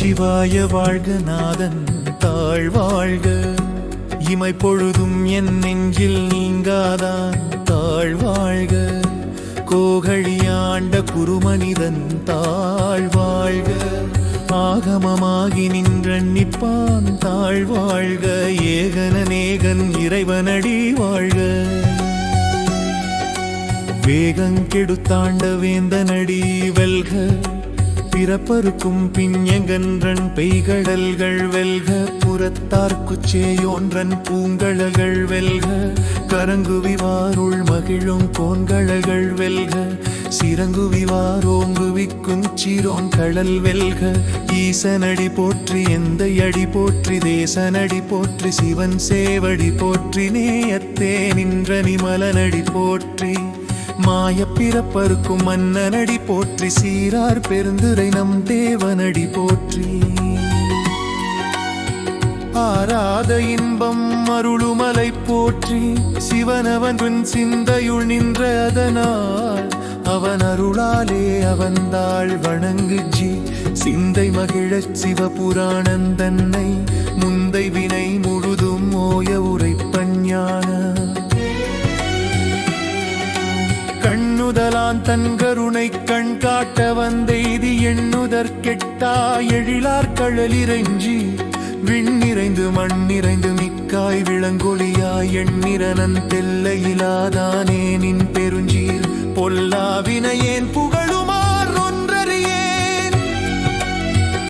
நமச்சிவாய வாழ்க நாதன் தாழ்வாழ்க. இமை பொழுதும் என் நெஞ்சில் நீங்காதான் தாழ்வாழ்க. கோகழியாண்ட குருமனிதன் தாழ்வாழ்க. ஆகமமாகி நின்றன்னிப்பான் தாழ்வாழ்க. ஏகனநேகன் இறைவனடி வாழ்க. வேகங்கெடுத்தாண்ட வேந்தனடி வெல்க. பிறப்பருக்கும் பிஞகன்றன் பெய்கடல்கள் வெல்க. புறத்தார்க்குச்சேயோன்றன் பூங்கழல்கள் வெல்க. கரங்குவிவாருள் மகிழும் கோன்கழல்கள் வெல்க. சிறங்குவிவாரோங்குவிக்குஞ்சிரோன் கடல் வெல்க. ஈசனடி போற்றி எந்தை அடி போற்றி தேசனடி போற்றி சிவன் சேவடி போற்றி நேயத்தே நின்ற நிமலனடி போற்றி மாயப்பிறப்பருக்கும் மன்னனடி போற்றி சீரார் பெருந்துரை நம் தேவனடி போற்றி. ஆராத இன்பம் அருளுமலை போற்றி சிவனவன் சிந்தையுள் நின்ற அதனால் அவன் அருளாலே அவன்தாள் வணங்குஜி. சிந்தை மகிழச் சிவபுராணந்தன்னை முந்தை வினை முழுதும் ஓய உரைப்பஞான. கண்ணுதலான் தன் கருணை கண் காட்ட வந்தெய்தி எண்ணுதற்கெட்டா எழிலார் கழலிறைஞ்சி. விண்ணிறைந்து மண்ணிறைந்து மிக்காய் விளங்கொழியாய் எண்ணிறனன் தெல்லையிலாதானே நின் பெருஞ்சீர் பொல்லாவினையேன் புக